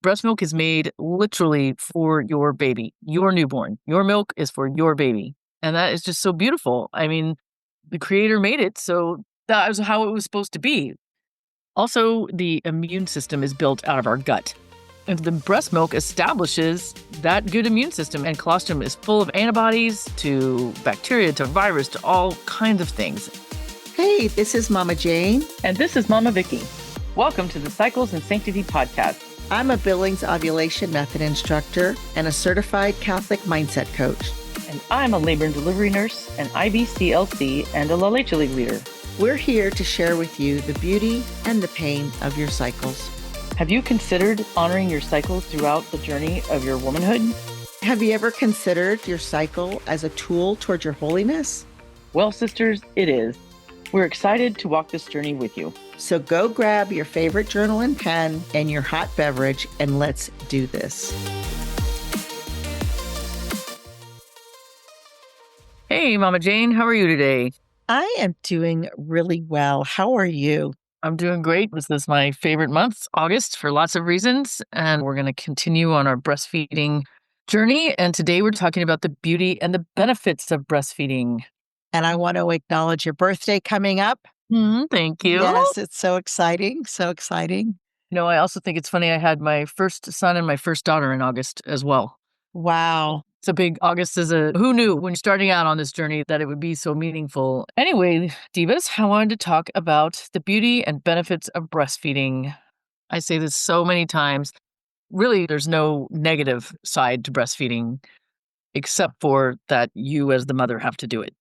Breast milk is made literally for your baby, your newborn. Your milk is for your baby. And that is just so beautiful. I mean, the creator made it, so that was how it was supposed to be. Also, the immune system is built out of our gut. And the breast milk establishes that good immune system, and colostrum is full of antibodies to bacteria, to virus, to all kinds of things. Hey, this is Mama Jane. And this is Mama Vicky. Welcome to the Cycles and Sanctity podcast. I'm a Billings ovulation method instructor and a certified Catholic mindset coach. And I'm a labor and delivery nurse, an IBCLC, and a La Leche League leader. We're here to share with you the beauty and the pain of your cycles. Have you considered honoring your cycles throughout the journey of your womanhood? Have you ever considered your cycle as a tool toward your holiness? Well, sisters, it is. We're excited to walk this journey with you. So go grab your favorite journal and pen and your hot beverage, and let's do this. Hey, Mama Jane, how are you today? I am doing really well. How are you? I'm doing great. This is my favorite month, August, for lots of reasons. And we're going to continue on our breastfeeding journey. And today we're talking about the beauty and the benefits of breastfeeding. And I want to acknowledge your birthday coming up. Thank you. Yes, it's so exciting. So exciting. I also think it's funny. I had my first son and my first daughter in August as well. Wow. It's a big August who knew when starting out on this journey that it would be so meaningful. Anyway, divas, I wanted to talk about the beauty and benefits of breastfeeding. I say this so many times. Really, there's no negative side to breastfeeding except for that you as the mother have to do it.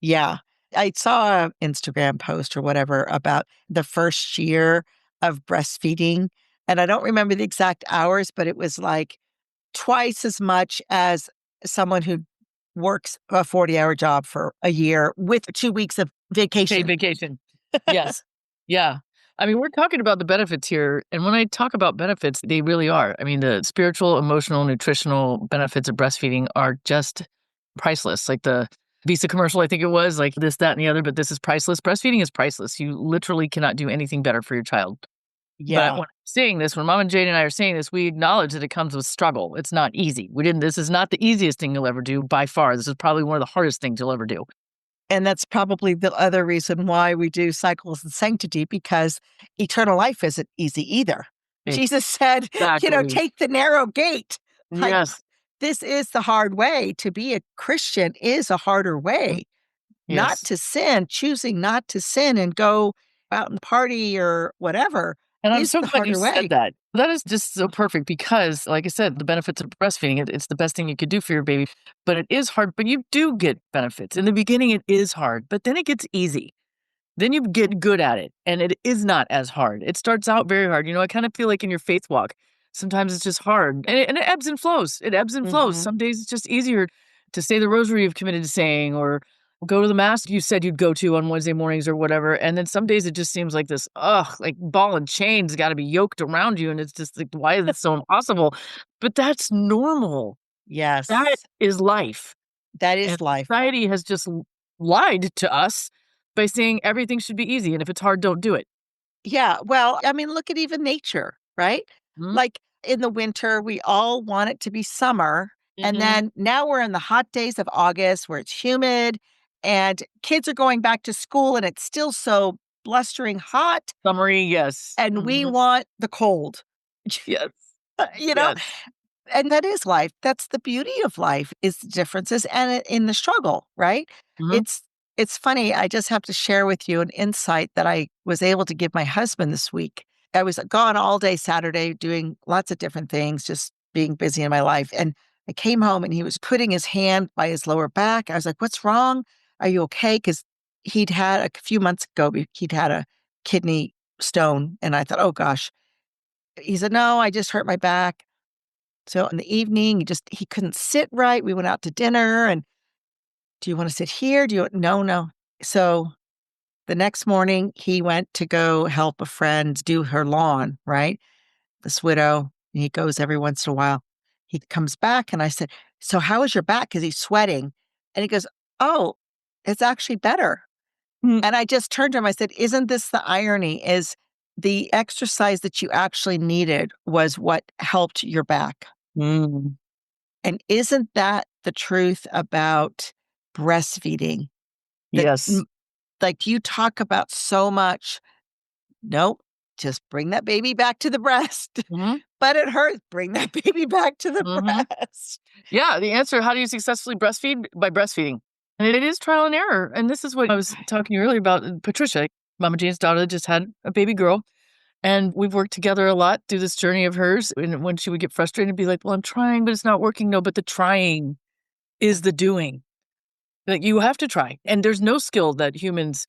Yeah. I saw an Instagram post or whatever about the first year of breastfeeding. And I don't remember the exact hours, but it was like twice as much as someone who works a 40-hour job for a year with 2 weeks of vacation. Paid vacation. Yes. Yeah. I mean, we're talking about the benefits here. And when I talk about benefits, they really are. I mean, the spiritual, emotional, nutritional benefits of breastfeeding are just priceless. Like the Visa commercial, I think it was, like this, that, and the other, but this is priceless. Breastfeeding is priceless. You literally cannot do anything better for your child. Yeah. But when I'm saying this, when Mom and Jane and I are saying this, we acknowledge that it comes with struggle. It's not easy. This is not the easiest thing you'll ever do by far. This is probably one of the hardest things you'll ever do. And that's probably the other reason why we do Cycles and Sanctity, because eternal life isn't easy either. Jesus said, Exactly. take the narrow gate. Yes. This is the hard way. To be a Christian is a harder way. Yes. Not to sin, choosing not to sin and go out and party or whatever. And I'm so glad you said that. That is just so perfect because, like I said, the benefits of breastfeeding, it's the best thing you could do for your baby. But it is hard, but you do get benefits. In the beginning, it is hard, but then it gets easy. Then you get good at it, and it is not as hard. It starts out very hard. I kind of feel like in your faith walk, sometimes it's just hard, and it ebbs and flows. It ebbs and flows. Some days it's just easier to say the rosary you've committed to saying, or go to the mass you said you'd go to on Wednesday mornings or whatever. And then some days it just seems like this, like ball and chains got to be yoked around you. And it's just like, why is it so impossible? But that's normal. Yes. That is life. That is life. Society has just lied to us by saying everything should be easy. And if it's hard, don't do it. Yeah. Well, I mean, look at even nature, right? Like in the winter, we all want it to be summer. And then now we're in the hot days of August where it's humid and kids are going back to school and it's still so blustering hot. Summery, yes. And we want the cold. Yes. Yes. And that is life. That's the beauty of life, is the differences and in the struggle, right? It's funny. I just have to share with you an insight that I was able to give my husband this week. I was gone all day Saturday doing lots of different things, just being busy in my life. And I came home and he was putting his hand by his lower back. I was like, "What's wrong? Are you okay?" Because he'd had a few months ago, he'd had a kidney stone. And I thought, oh gosh. He said, "No, I just hurt my back." So in the evening, he couldn't sit right. We went out to dinner and, "Do you want to sit here? No. So the next morning he went to go help a friend do her lawn, right? This widow, and he goes every once in a while. He comes back and I said, "So how is your back?" Because he's sweating. And he goes, "Oh, it's actually better." And I just turned to him. I said, "Isn't this the irony is the exercise that you actually needed was what helped your back. Mm, And isn't that the truth about breastfeeding? That, yes. like you talk about so much, nope, just bring that baby back to the breast. Mhm, But it hurts, bring that baby back to the mhm. breast. Yeah, the answer, how do you successfully breastfeed? By breastfeeding. And it is trial and error, and this is what I was talking to you earlier about, Patricia, Mama Jane's daughter just had a baby girl, and we've worked together a lot through this journey of hers, and when she would get frustrated and be like, "Well, I'm trying, but it's not working." No, but the trying is the doing. Like, you have to try, and there's no skill that humans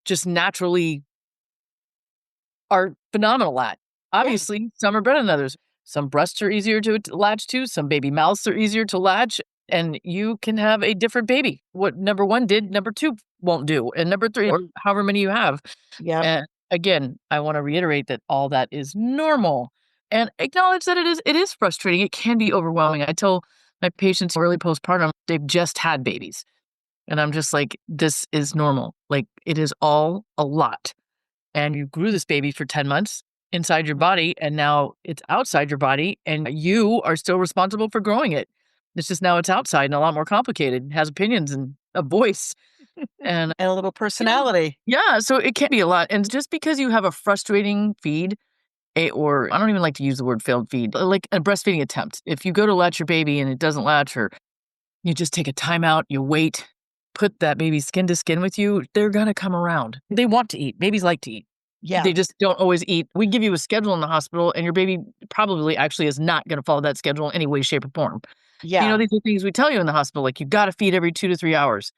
just naturally are phenomenal at. Yeah, Obviously, some are better than others. Some breasts are easier to latch to, some baby mouths are easier to latch, and you can have a different baby. What number 1 did, number 2 won't do, and number 3 or however many you have. yep. And again, I wanna reiterate that all that is normal and acknowledge that it is frustrating, it can be overwhelming. I tell my patients early postpartum, they've just had babies, and I'm just like, "This is normal." Like, it is all a lot, and you grew this baby for 10 months inside your body, and now it's outside your body, and you are still responsible for growing it. It's just now it's outside and a lot more complicated, has opinions and a voice, and And a little yeah. personality. Yeah, so it can be a lot, and just because you have a frustrating feed, or I don't even like to use the word failed feed, like a breastfeeding attempt. If you go to latch your baby and it doesn't latch, or you just take a timeout, you wait, put that baby skin to skin with you, they're gonna come around. They want to eat. Babies like to eat. Yeah, They just don't always eat. We give you a schedule in the hospital, and your baby probably actually is not gonna follow that schedule in any way, shape, or form. yeah, These are things we tell you in the hospital, like, you gotta feed every 2 to 3 hours.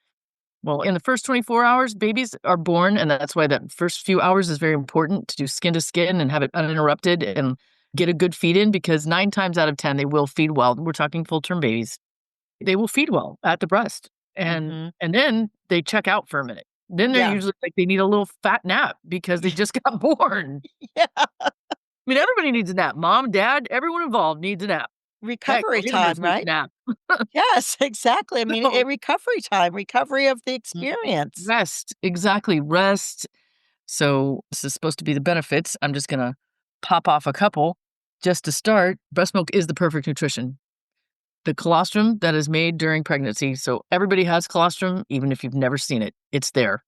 Well, in the first 24 hours, babies are born, and that's why that first few hours is very important to do skin to skin and have it uninterrupted and get a good feed in, because 9 times out of 10, they will feed well. We're talking full-term babies. They will feed well at the breast, and mhm, and then they check out for a minute. Then they're yeah, usually like they need a little fat nap because they just got born. yeah, I mean, everybody needs a nap. Mom, dad, everyone involved needs a nap. Heck, recovery time, janitors need a right? nap. Yes, exactly. I mean, So, a recovery time, recovery of the mm, experience. rest, exactly, rest. So, this is supposed to be the benefits. I'm just gonna pop off a couple. Just to start, breast milk is the perfect nutrition. The colostrum that is made during pregnancy, so everybody has colostrum, even if you've never seen it, it's there.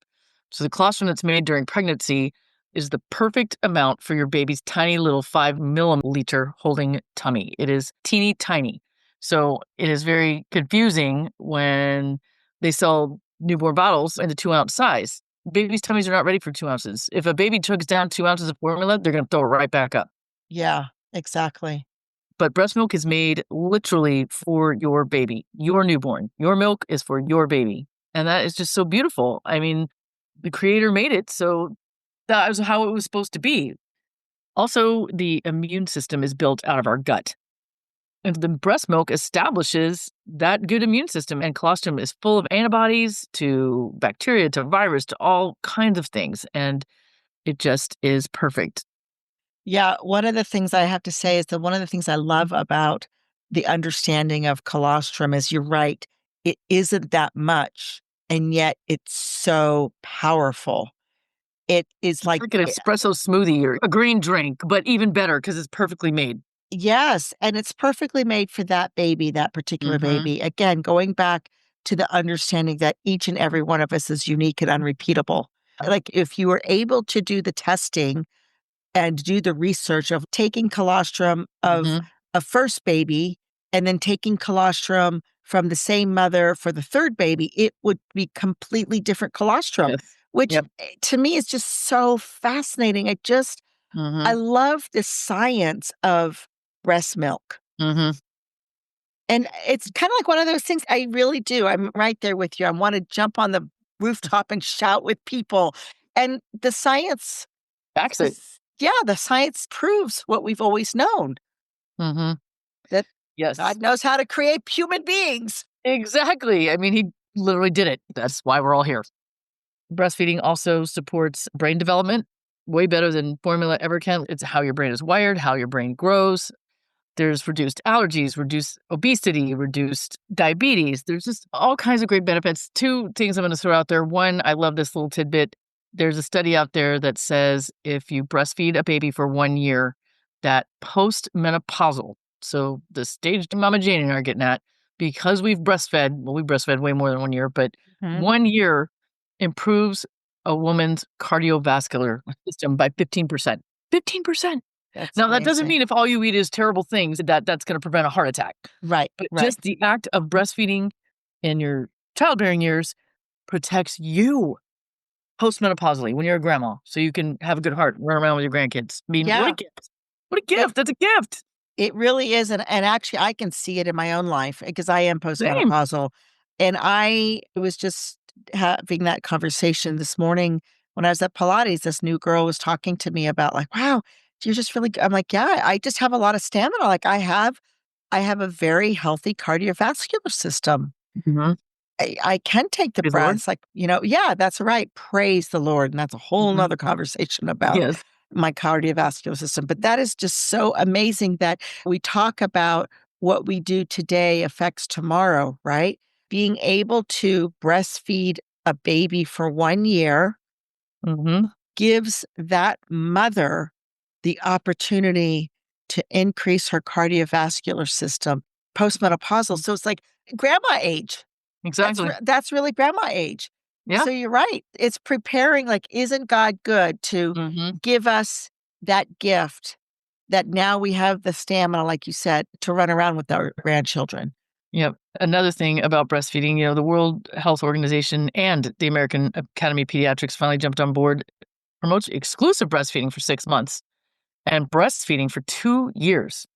So the colostrum that's made during pregnancy is the perfect amount for your baby's tiny little 5 milliliter holding tummy. It is teeny tiny. So it is very confusing when they sell newborn bottles in the 2-ounce size. Babies' tummies are not ready for 2 ounces. If a baby chugs down 2 ounces of formula, they're going to throw it right back up. Yeah, exactly. But breast milk is made literally for your baby, your newborn. Your milk is for your baby. And that is just so beautiful. I mean, the creator made it, so that was how it was supposed to be. Also, the immune system is built out of our gut. And the breast milk establishes that good immune system. And colostrum is full of antibodies to bacteria, to virus, to all kinds of things. And it just is perfect. Yeah, one of the things I have to say is that one of the things I love about the understanding of colostrum is you're right, it isn't that much, and yet it's so powerful. It is It's like like an espresso smoothie or a green drink, but even better because it's perfectly made. yes, and it's perfectly made for that baby, that particular Mhm. baby. Again, going back to the understanding that each and every one of us is unique and unrepeatable. Like, if you were able to do the testing and do the research of taking colostrum of Mhm. a first baby and then taking colostrum from the same mother for the third baby, it would be completely different colostrum, Yes. which Yep. to me is just so fascinating. I Mhm. love the science of breast milk. Mhm. And it's kind of like one of those things I really do. I'm right there with you. I want to jump on the rooftop and shout with people. And the science, Backs it. yeah, the science proves what we've always known Mhm. that Yes. God knows how to create human beings. Exactly. I mean, he literally did it. That's why we're all here. Breastfeeding also supports brain development way better than formula ever can. It's how your brain is wired, how your brain grows. There's reduced allergies, reduced obesity, reduced diabetes. There's just all kinds of great benefits. 2 things I'm gonna throw out there. One, I love this little tidbit. there's a study out there that says if you breastfeed a baby for 1 year, that postmenopausal, so the stage Mama Jane and I are getting at, because we've breastfed, well, we breastfed way more than 1 year, but Mhm. 1 year improves a woman's cardiovascular system by 15%. 15%. That's Now, that doesn't amazing. mean if all you eat is terrible things that that's gonna prevent a heart attack, Right, but right. just the act of breastfeeding in your childbearing years protects you postmenopausally when you're a grandma, so you can have a good heart and run around with your grandkids. I mean, what a Yeah. gift. What a It gift. That's a gift. it really is, and actually, I can see it in my own life because I am Same. postmenopausal, and I was just having that conversation this morning when I was at Pilates. This new girl was talking to me about like, "Wow, you're just really g" I'm like, "Yeah, I just have a lot of stamina." Like, I have a very healthy cardiovascular system. Mhm. I can take the Praise the Lord. breaths, like, yeah, that's right. Praise the Lord. And that's a whole Mhm. nother conversation about Yes. my cardiovascular system. But that is just so amazing that we talk about what we do today affects tomorrow, right? Being able to breastfeed a baby for 1 year Mhm. gives that mother the opportunity to increase her cardiovascular system postmenopausal. Mm. So it's like grandma age. Exactly. That's really grandma age. Yeah. So you're right. It's preparing, like, isn't God good to Mhm. give us that gift that now we have the stamina, like you said, to run around with our grandchildren? Yep. Another thing about breastfeeding, the World Health Organization and the American Academy of Pediatrics finally jumped on board, promotes exclusive breastfeeding for 6 months and breastfeeding for 2 years.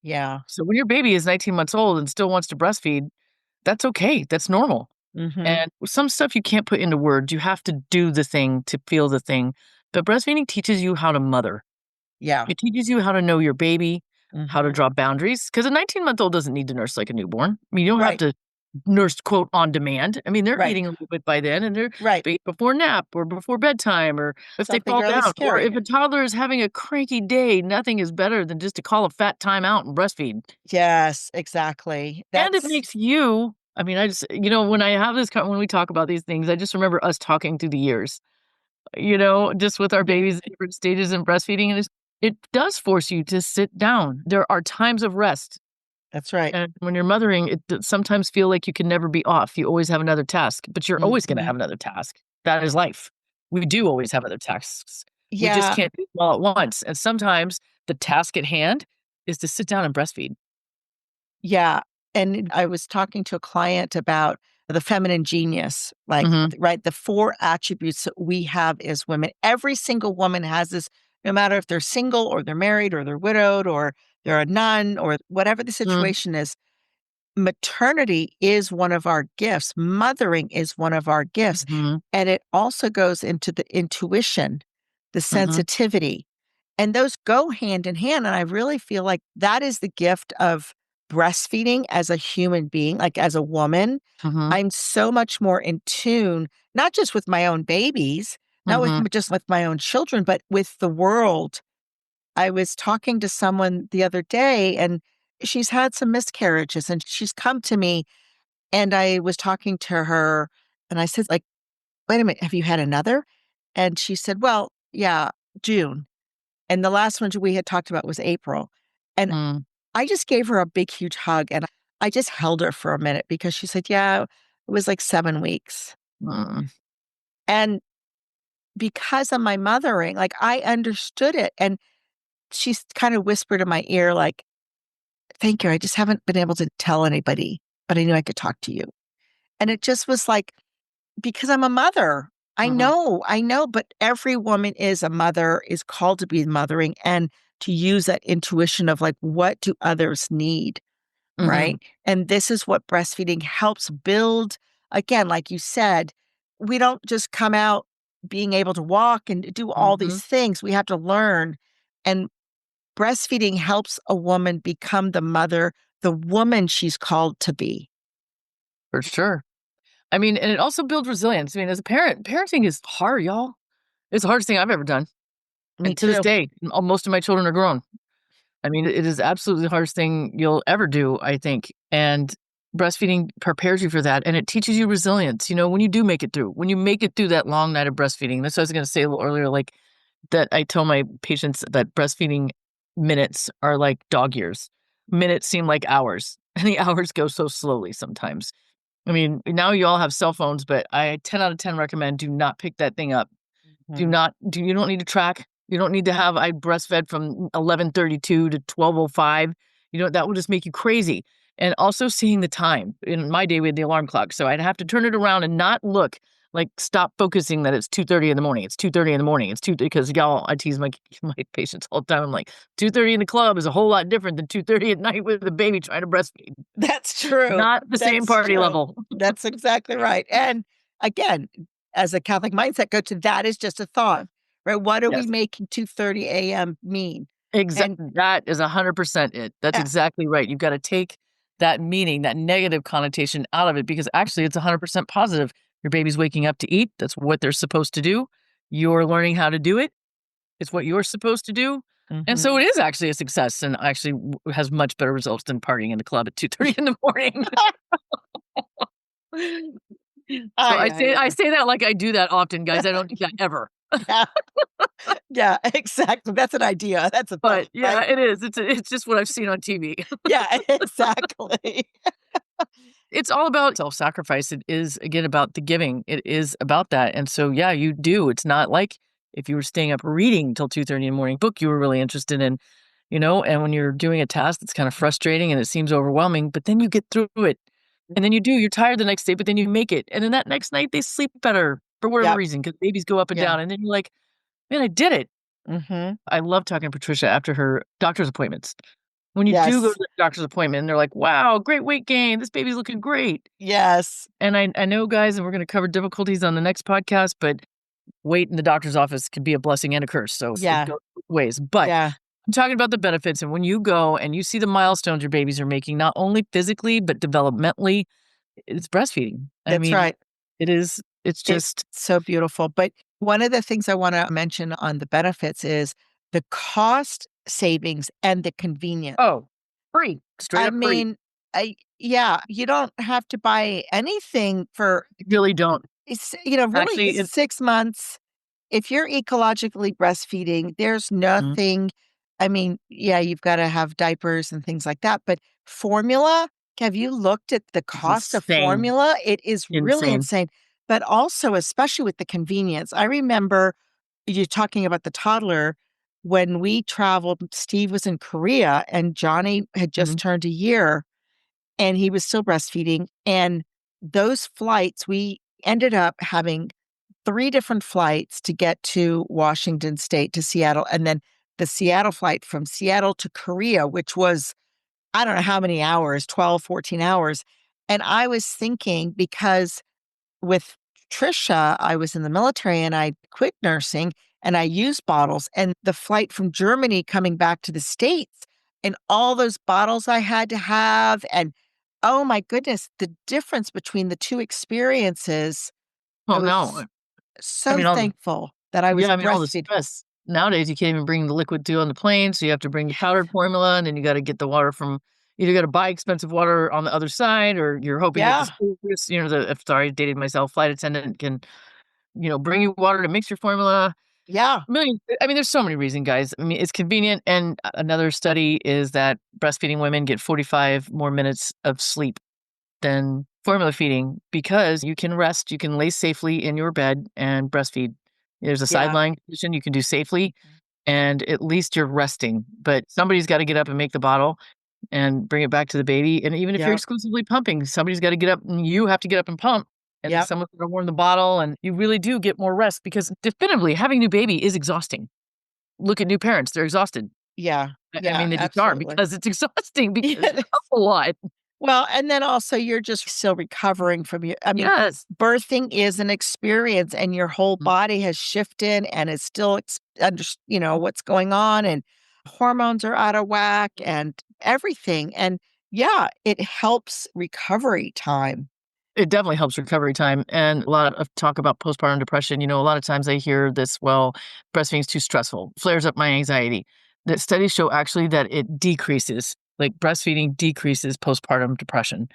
Yeah. So when your baby is 19 months old and still wants to breastfeed, that's okay. That's normal. Mhm. And some stuff you can't put into words. You have to do the thing to feel the thing. But breastfeeding teaches you how to mother. Yeah. It teaches you how to know your baby, how to Mhm. draw boundaries. Because a 19-month-old doesn't need to nurse like a newborn. I mean, you don't have Right. to nurse, quote, on demand. I mean, they're Right. eating a little bit by then and they're Right. before nap or before bedtime or if they Something fall really down or scary. if a toddler is having a cranky day, nothing is better than just to call a fat time out and breastfeed. Yes, exactly. And it That's makes you I mean, I just when I have this when we talk about these things, I just remember us talking through the years, just with our yeah, babies at different stages in breastfeeding, and it does force you to sit down. There are times of rest, that's right. and when you're mothering, it does sometimes feel like you can never be off. You always have another task, but you're always gonna Mhm. have another task. That is life. We do always have other tasks. We just Yeah. can't do them all at once, and sometimes the task at hand is to sit down and breastfeed. Yeah, and I was talking to a client about the feminine genius, like, Mhm, right, the 4 attributes that we have as women. Every single woman has this, no matter if they're single or they're married or they're widowed or they're a nun or whatever the mm, situation is. Maternity is one of our gifts. Mothering is one of our gifts, mhm, and it also goes into the intuition, the mhm, sensitivity. And those go hand in hand, and I really feel like that is the gift of breastfeeding as a human being, like, as a woman. mhm, I'm so much more in tune, not just with my own babies, not with mhm, just with my own children, but with the world. I was talking to someone the other day, and she's had some miscarriages, and she's come to me, and I was talking to her, and I said, like, "Wait a minute, have you had another?" And she said, "Well, yeah, June." And the last one we had talked about was April. And mm. I just gave her a big, huge hug, and I just held her for a minute because she said, "Yeah, it was like 7 weeks." Mm, And because of my mothering, like, I understood it, and she's kind of whispered in my ear, like, "Thank you, I just haven't been able to tell anybody, but I knew I could talk to you." And it just was like, because I'm a mother. mhm, I know, but every woman is a mother, is called to be mothering and to use that intuition of, like, what do others need, mhm, right? And this is what breastfeeding helps build. Again, like you said, we don't just come out being able to walk and do all mhm, these things. We have to learn. And breastfeeding helps a woman become the mother, the woman she's called to be. for sure. I mean, and it also builds resilience. I mean, as a parent, parenting is hard, y'all. It's the hardest thing I've ever done, Me and to this too. day, most of my children are grown. I mean, it is absolutely the hardest thing you'll ever do, I think, and breastfeeding prepares you for that, and it teaches you resilience. When you do make it through, when you make it through that long night of breastfeeding. That's what I was going to say a little earlier, like that I tell my patients that breastfeeding minutes are like dog years. Minutes seem like hours, and the hours go so slowly sometimes. I mean, now you all have cell phones, but I 10 out of 10 recommend do not pick that thing up. Mhm. You don't need to track. You don't need to have I breastfed from 11:32 to 12:05. That will just make you crazy. And also seeing the time. In my day, we had the alarm clock, so I'd have to turn it around and not look, like, stop focusing that it's 2:30 in the morning. It's 2:30 in the morning. It's 2 because y'all, I tease my my patients all the time. I'm like, 2:30 in the club is a whole lot different than 2:30 at night with the baby trying to breastfeed. That's true. Not the same That's party true. level. That's exactly right. And again, as a Catholic mindset go to that is just a thought, right? What are we Yes. making 2:30 AM mean? And That is 100% it. That's yeah, exactly right. You've gotta take that meaning, that negative connotation out of it because actually it's 100% positive. Your baby's waking up to eat. That's what they're supposed to do. You're learning how to do it. It's what you're supposed to do. And so mhm. it is actually a success and actually has much better results than partying in the club at 2:30 in the morning. So Ay, ay, I ay. say that like I do that often, guys. I don't do that ever. Yeah, yeah, exactly. That's an idea. That's a thought, But yeah, right? it is. It's just what I've seen on TV. Yeah, exactly. It's all about self-sacrifice. It is, again, about the giving. It is about that, and so, yeah, you do. It's not like if you were staying up reading till 2:30 in the morning, book you were really interested in, and when you're doing a task that's kind of frustrating and it seems overwhelming, but then you get through it, and then you're tired the next day, but then you make it, and then that next night, they sleep better for whatever Yep, reason because babies go up and yeah, down, and then you're like, "Man, I did it." mhm. I love talking to Patricia after her doctor's appointments. When you do go to Yes, the doctor's appointment and they're like, "Wow, great weight gain. This baby's looking great." yes, And I know, guys, and we're gonna cover difficulties on the next podcast, but weight in the doctor's office can be a blessing and a curse, so it yeah, goes both ways, but yeah, I'm talking about the benefits, and when you go and you see the milestones your babies are making, not only physically, but developmentally, it's breastfeeding. I that's mean, right. it's It's just so beautiful, but one of the things I wanna mention on the benefits is the cost savings and the convenience. oh, free, straight I up free. mean, I yeah, you don't have to buy anything for You really don't. really Actually, it 6 months. If you're ecologically breastfeeding, there's Mhm. nothing. I mean, yeah, you've gotta have diapers and things like that, but formula, have you looked at the It's cost of insane, formula? It is really insane. insane, but also, especially with the convenience. I remember you talking about the toddler, when we traveled, Steve was in Korea and Johnny had just Mhm. turned a year, and he was still breastfeeding, and those flights, we ended up having 3 different flights to get to Washington State, to Seattle, and then the Seattle flight from Seattle to Korea, which was, I don't know how many hours, 12, 14 hours, and I was thinking because with Trisha, I was in the military and I quit nursing and I used bottles, and the flight from Germany coming back to the States and all those bottles I had to have, and oh my goodness, the difference between the 2 experiences, I Well, no, was I so mean, all the thankful that I was yeah, I mean, all the breastfeeding. stress. Nowadays, you can't even bring the liquid deal on the plane, so you have to bring the powdered formula, and then you gotta get the water from either gotta buy expensive water on the other side, or you're hoping that the Yeah, stewardess, sorry, dated myself, flight attendant can, bring you water to mix your formula. yeah, I mean, there's so many reasons, guys. I mean, it's convenient, and another study is that breastfeeding women get 45 more minutes of sleep than formula feeding because you can rest, you can lay safely in your bed and breastfeed. There's a yeah, sideline position you can do safely, and at least you're resting, but somebody's gotta get up and make the bottle and bring it back to the baby, and even if you're yep, exclusively pumping, somebody's gotta get up and you have to get up and pump, and then yep, someone's gonna warm the bottle, and you really do get more rest because definitively having a new baby is exhausting. Look at new parents, they're exhausted. yeah, I yeah, mean, they just are absolutely. because it's exhausting because It you're up is. a lot. Well, and then also you're just still recovering from your I mean, Yes. birthing is an experience and your whole Mm. body has shifted and it's still what's going on and hormones are out of whack and everything. And yeah, it helps recovery time. It definitely helps recovery time, and a lot of talk about postpartum depression. A lot of times I hear this, "Well, breastfeeding's too stressful, flares up my anxiety." The studies show actually that it decreases, like, breastfeeding decreases postpartum depression.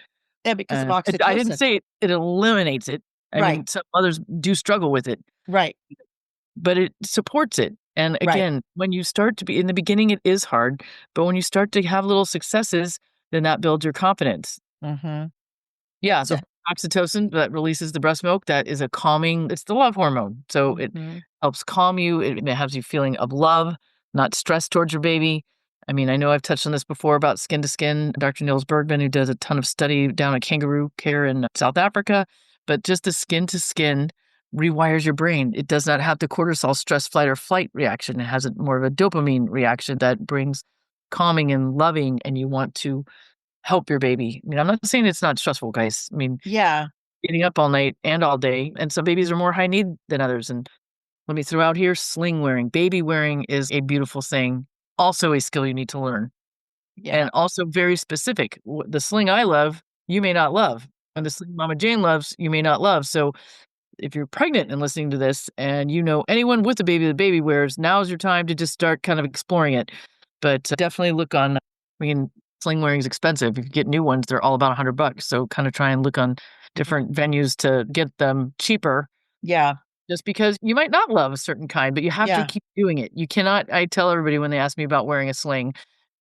Yeah, because of I didn't oxytocin. say it eliminates it. I Right, mean, some others do struggle with it, right, but it supports it. And right. again, when you start to be in the beginning, it is hard, but when you start to have little successes, then that builds your confidence. Mhm. Yeah, So so oxytocin that releases the breast milk, that is a calming, it's the love hormone. So it mhm. helps calm you. It has you feeling of love, not stress towards your baby. I mean, I know I've touched on this before about skin to skin. Dr. Niels Bergman, who does a ton of study down at kangaroo care in South Africa, but just the skin to skin rewires your brain. It does not have the cortisol stress, flight, or flight reaction. It has a more of a dopamine reaction that brings calming and loving, and you want to help your baby. I mean, I'm not saying it's not stressful, guys. I mean, Yeah, getting up all night and all day, and some babies are more high need than others. And let me throw out here, sling wearing. Baby wearing is a beautiful thing, also a skill you need to learn, yeah. and also very specific. The sling I love, you may not love, and the sling Mama Jane loves, you may not love. So if you're pregnant and listening to this and you know anyone with a baby that baby wears, now's your time to just start kind of exploring it. But definitely look on, I mean, sling wearing is expensive. If you get new ones, they're all about $100. So kind of try and look on different venues to get them cheaper, Yeah, just because you might not love a certain kind, but you have to yeah. keep doing it. You cannot, I tell everybody when they ask me about wearing a sling,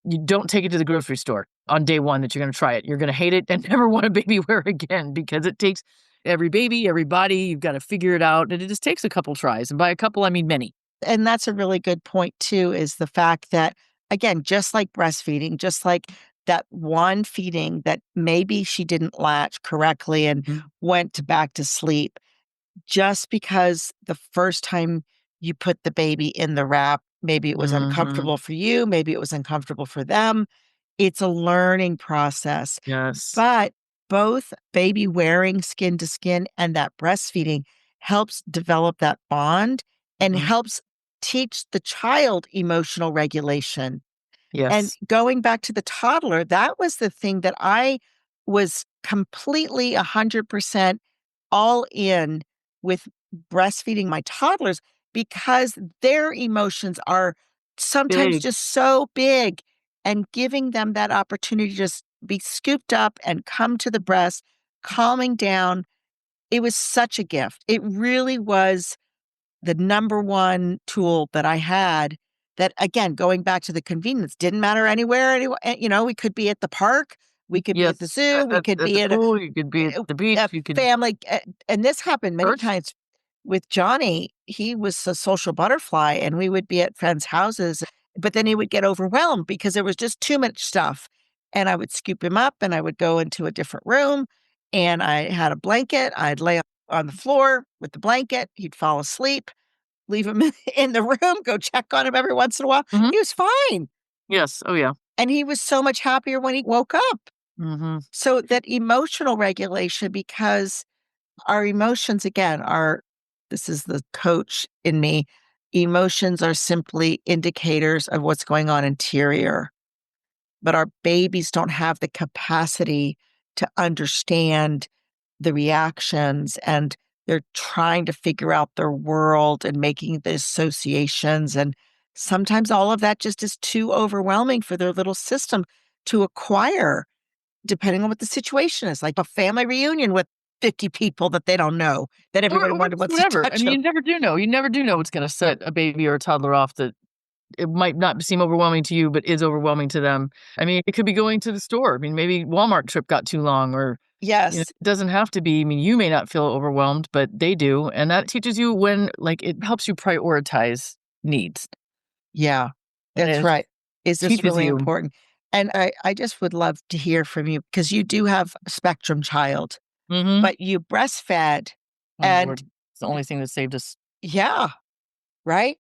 you don't take it to the grocery store on day one that you're going to try it. You're going to hate it and never want a baby wear again, because it takes every baby, every body. You've got to figure it out. And it just takes a couple tries. And by a couple, I mean many. And that's a really good point too, is the fact that, again, just like breastfeeding, just like that one feeding that maybe she didn't latch correctly and Mhm. went back to sleep, just because the first time you put the baby in the wrap, maybe it was Mhm. uncomfortable for you, maybe it was uncomfortable for them. It's a learning process. Yes. But both baby wearing skin to skin and that breastfeeding helps develop that bond and Mhm. helps teach the child emotional regulation. And Yes. going back to the toddler, that was the thing that I was completely 100% all in with breastfeeding my toddlers, because their emotions are sometimes Big. just so big, and giving them that opportunity to just be scooped up and come to the breast, calming down. It was such a gift. It really was the number one tool that I had, that, again, going back to the convenience, didn't matter anywhere, we could be at the park, we could be at the Yes. zoo, we could At the be at pool, you could be at a the beach, a you could family, and this happened many church. times with Johnny. He was a social butterfly, and we would be at friends' houses, but then he would get overwhelmed because there was just too much stuff, and I would scoop him up, and I would go into a different room, and I had a blanket, I'd lay on the floor with the blanket, he'd fall asleep, leave him in the room, go check on him every once in a while. Mhm. He was fine, Yes. Oh, yeah. and he was so much happier when he woke up. Mhm. So that emotional regulation, because our emotions, again, are, this is the coach in me, emotions are simply indicators of what's going on interior, but our babies don't have the capacity to understand the reactions, and they're trying to figure out their world and making the associations, and sometimes all of that just is too overwhelming for their little system to acquire, depending on what the situation is, like a family reunion with 50 people that they don't know, that everybody Or wants to whatever. I touch mean, them. you never do know. You never do know what's gonna set a baby or a toddler off, that it might not seem overwhelming to you, but is overwhelming to them. I mean, it could be going to the store. I mean, maybe Walmart trip got too long, or, Yes. it doesn't have to be. I mean, you may not feel overwhelmed, but they do. And that teaches you when, like, it helps you prioritize needs. Yeah, And that's it right. It's just teaches really you, important. And I just would love to hear from you, because you do have a spectrum child, mhm. but you breastfed, Oh, and Lord. It's the only thing that saved us. yeah, right?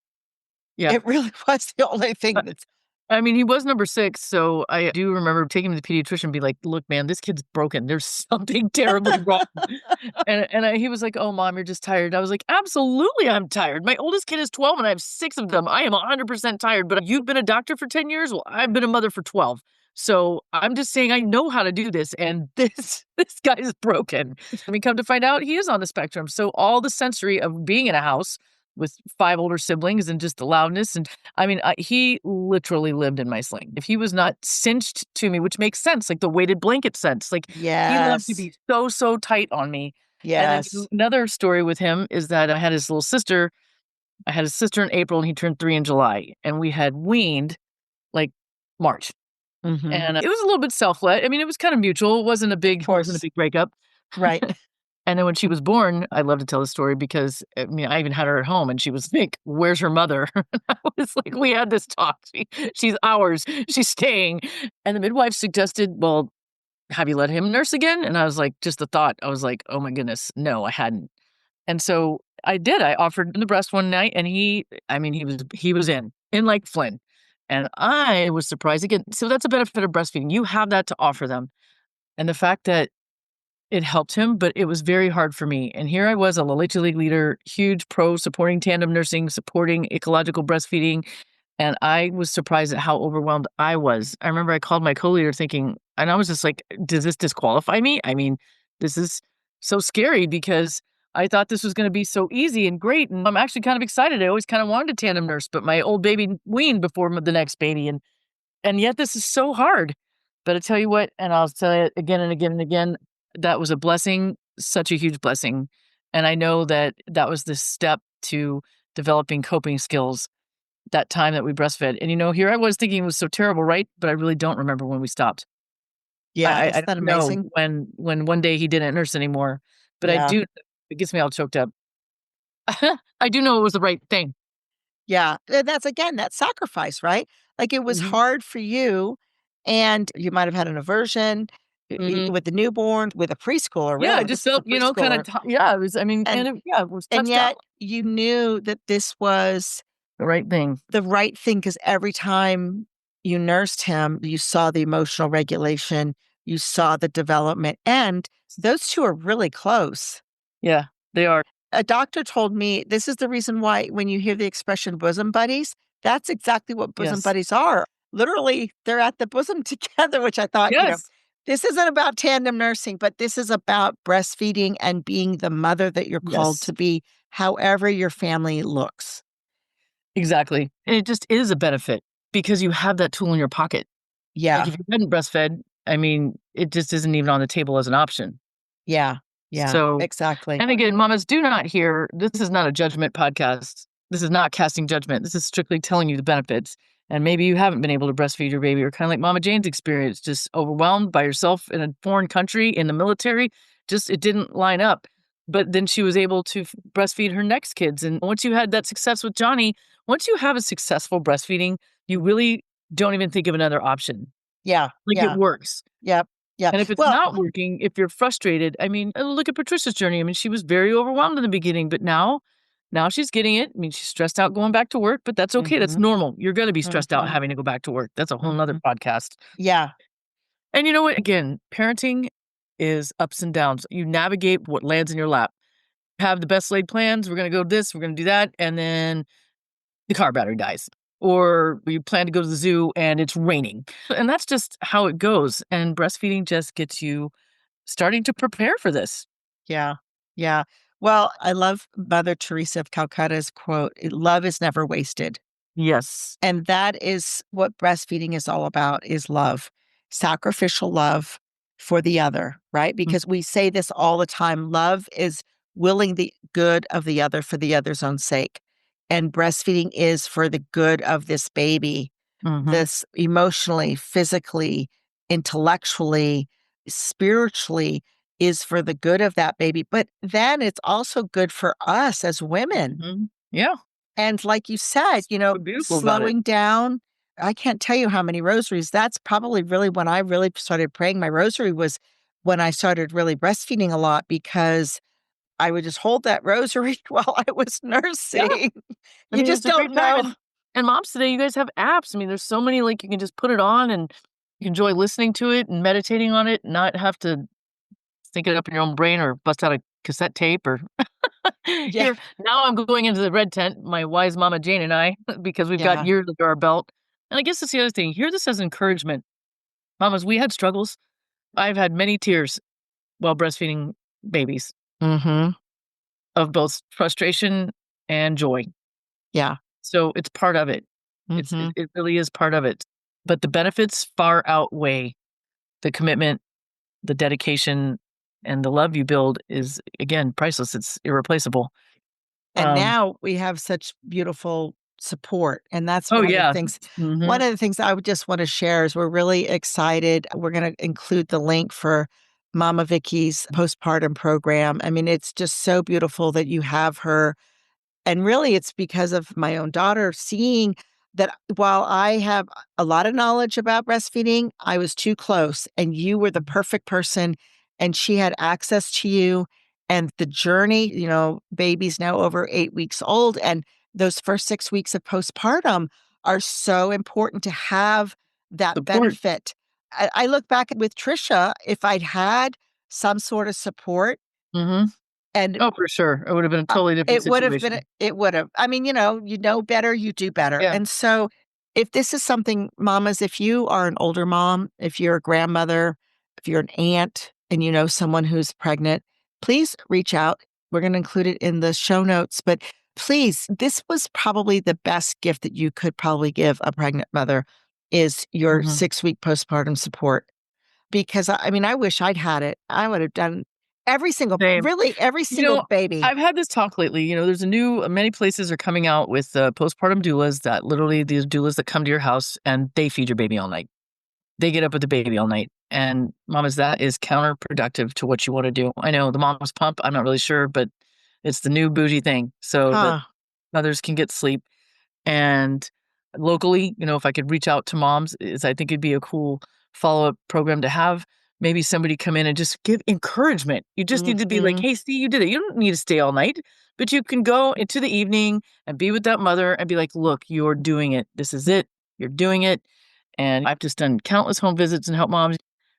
Yeah. It really was the only thing that's I mean, he was number 6, so I do remember taking him to the pediatrician and be like, "Look, man, this kid's broken. There's something terribly wrong." And he was like, "Oh, mom, you're just tired." I was like, "Absolutely, I'm tired. My oldest kid is 12 and I have 6 of them. I am 100% tired, but you've been a doctor for 10 years? Well, I've been a mother for 12. So, I'm just saying I know how to do this, and this guy is broken." I mean, come to find out, he is on the spectrum. So all the sensory of being in a house, with 5 older siblings and just the loudness, and I mean, he literally lived in my sling. If he was not cinched to me, which makes sense, like the weighted blanket sense, like, he loved to Yes. be so, so tight on me. And then Yes. another story with him is that I had a sister in April, and he turned 3 in July, and we had weaned, like, March. Mhm. And, it was a little bit self-led. I mean, it was kind of mutual. Of It wasn't a course. big breakup. Right. And then when she was born, I love to tell the story because, I mean, I even had her at home, and she was like, "Where's her mother?" I was like, "We had this talk. She's ours. She's staying." And the midwife suggested, "Well, have you let him nurse again?" And I was like, just the thought, I was like, "Oh my goodness, no, I hadn't." And so I did. I offered him the breast one night, and I mean, he was in like Flynn. And I was surprised again. So that's a benefit of breastfeeding. You have that to offer them. And the fact that it helped him, but it was very hard for me. And here I was, a La Leche League leader, huge pro supporting tandem nursing, supporting ecological breastfeeding. And I was surprised at how overwhelmed I was. I remember I called my co-leader thinking, and I was just like, does this disqualify me? I mean, this is so scary because I thought this was going to be so easy and great. And I'm actually kind of excited. I always kind of wanted a tandem nurse, but my old baby weaned before the next baby. And yet this is so hard. But I tell you what, and I'll tell you again and again and again, that was a blessing, such a huge blessing. And I know that that was the step to developing coping skills that time that we breastfed. And, here I was thinking it was so terrible, right? But I really don't remember when we stopped. Yeah, I isn't don't that know amazing? when one day he didn't nurse anymore, but I Yeah. do it gets me all choked up. I do know it was the right thing. Yeah, and that's again, that sacrifice, right? Like, it was Mhm, hard for you, and you might have had an aversion mhm. with the newborn, with a preschooler, Yeah, I really, just this is a felt, kinda preschooler, yeah, it was I mean, and it was and touched out. yet you knew that this was The right thing. the right thing because every time you nursed him, you saw the emotional regulation, you saw the development, and those 2 are really close. Yeah, they are. A doctor told me this is the reason why when you hear the expression bosom buddies, that's exactly what bosom Yes. buddies are. Literally, they're at the bosom together, which I thought, Yes. this isn't about tandem nursing, but this is about breastfeeding and being the mother that you're called Yes. to be, however your family looks. Exactly. And it just is a benefit because you have that tool in your pocket. Like, Yeah, if you hadn't breastfed, I mean, it just isn't even on the table as an option. yeah, yeah, So exactly. and again, mamas, do not hear this is not a judgment podcast. This is not casting judgment. This is strictly telling you the benefits. And maybe you haven't been able to breastfeed your baby or kinda like Mama Jane's experience, just overwhelmed by yourself in a foreign country, in the military, just it didn't line up. But then she was able to breastfeed her next kids, and once you had that success with Johnny, once you have a successful breastfeeding, you really don't even think of another option. Yeah, Like, it yeah, works. yep, yep. And if it's Well, not working, if you're frustrated, I mean, look at Patricia's journey. I mean, she was very overwhelmed in the beginning, but now she's getting it. I mean, she's stressed out going back to work, but that's okay. That's mhm, normal. You're gonna be stressed out mhm, having to go back to work. That's a whole nother mhm. podcast. Yeah, And you know what? Again, parenting is ups and downs. You navigate what lands in your lap. Have the best laid plans. We're gonna go this, we're gonna do that, and then the car battery dies. Or you plan to go to the zoo and it's raining. And that's just how it goes. And breastfeeding just gets you starting to prepare for this. yeah, yeah. Well, I love Mother Teresa of Calcutta's quote, "Love is never wasted." Yes. And that is what breastfeeding is all about, is love, sacrificial love for the other, right? Mm, Because we say this all the time, love is willing the good of the other for the other's own sake. And breastfeeding is for the good of this baby, mhm, this emotionally, physically, intellectually, spiritually is for the good of that baby. But then it's also good for us as women mhm. Yeah, and like you said, so beautiful about it. slowing down, I can't tell you how many rosaries. That's probably really when I really started praying my rosary was when I started really breastfeeding a lot because I would just hold that rosary while I was Yeah, nursing. I You mean, just it's a great don't time, know. and moms today, you guys have apps. I mean, there's so many, like, you can just put it on and you enjoy listening to it and meditating on it, not have to think it up in your own brain or bust out a cassette tape or Yeah, here, now I'm going into the red tent, my wise mama Jane and I, because we've got yeah. years under our belt, and I guess that's the other thing, hear this as encouragement. Mamas, we had struggles. I've had many tears while breastfeeding babies Mhm. of both frustration and joy. Yeah. So it's part of it. Mhm. It really is part of it. But the benefits far outweigh the commitment, the dedication, and the love you build is, again, priceless. It's irreplaceable. And Um, now we have such beautiful support, and that's oh, yeah. one Mhm. of the things I would just wanna share is we're really excited. We're gonna include the link for Mama Vicky's postpartum program. I mean, it's just so beautiful that you have her. And really, it's because of my own daughter seeing that while I have a lot of knowledge about breastfeeding, I was too close, and you were the perfect person, and she had access to you. And the journey, baby's now over 8 weeks old, and those first 6 weeks of postpartum are so important to have that Support. benefit. I look back with Trisha, if I'd had some sort of support Mhm. and Oh, for sure. It would have been a totally different situation. it would've. I mean, you know better, you do better, Yeah. and so, if this is something mamas, if you are an older mom, if you're a grandmother, if you're an aunt, and you know someone who's pregnant, please reach out. We're gonna include it in the show notes, but please, this was probably the best gift that you could probably give a pregnant mother is your Mhm. 6-week postpartum support, because, I mean, I wish I'd had it. I would have done Same. really every You single know, baby. I've had this talk lately. There's a new many places are coming out with, postpartum doulas that literally these doulas that come to your house and they feed your baby all night. They get up with the baby all night. And mamas, that is counterproductive to what you wanna do. I know the mom's pump, I'm not really sure, but it's the new bougie thing so that Huh. mothers can get sleep. And locally, if I could reach out to moms, is I think it'd be a cool follow-up program to have maybe somebody come in and just give encouragement. You just need to be like, Mhm. "Hey, see, you did it." You don't need to stay all night, but you can go into the evening and be with that mother and be like, "Look, you're doing it. This is it. You're doing it." And I've just done countless home visits and helped moms.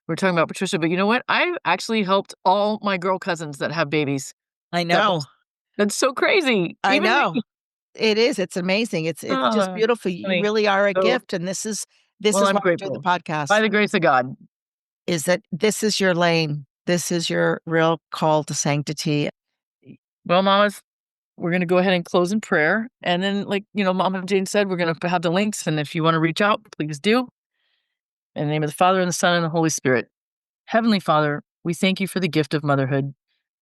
We're talking about Patricia, but you know what? I've actually helped all my girl cousins that have babies I that know. breast. That's so crazy. I Even know. me. It is, it's amazing. It's just Uh, beautiful. You funny. really are a So, gift, and this well, is I'm why we're doing the grateful. By podcast, the grace of God. is that this is your lane. This is your real call to sanctity. Well, mamas, we're gonna go ahead and close in prayer, and then, like, Mama Jane said, we're gonna have the links, and if you wanna reach out, please do. In the name of the Father, and the Son, and the Holy Spirit. Heavenly Father, we thank you for the gift of motherhood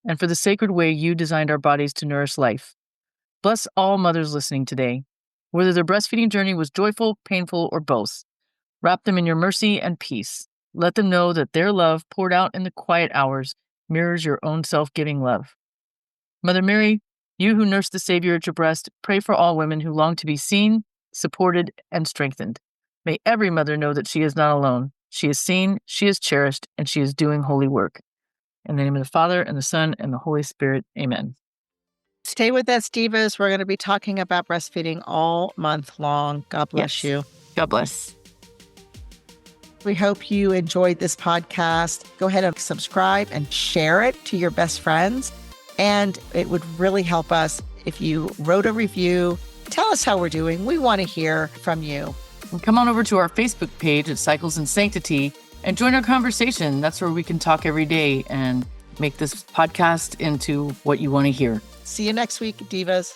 and for the sacred way you designed our bodies to nourish life. Bless all mothers listening today, whether their breastfeeding journey was joyful, painful, or both. Wrap them in your mercy and peace. Let them know that their love, poured out in the quiet hours, mirrors your own self giving love. Mother Mary, you who nursed the Savior at your breast, pray for all women who long to be seen, supported, and strengthened. May every mother know that she is not alone. She is seen, she is cherished, and she is doing holy work. In the name of the Father, and the Son, and the Holy Spirit. Amen. Stay with us, divas. We're gonna be talking about breastfeeding all month long. God bless Yes. you. God bless. We hope you enjoyed this podcast. Go ahead and subscribe and share it to your best friends. And it would really help us if you wrote a review. Tell us how we're doing. We want to hear from you. And come on over to our Facebook page at Cycles and Sanctity and join our conversation. That's where we can talk every day and make this podcast into what you want to hear. See you next week, divas.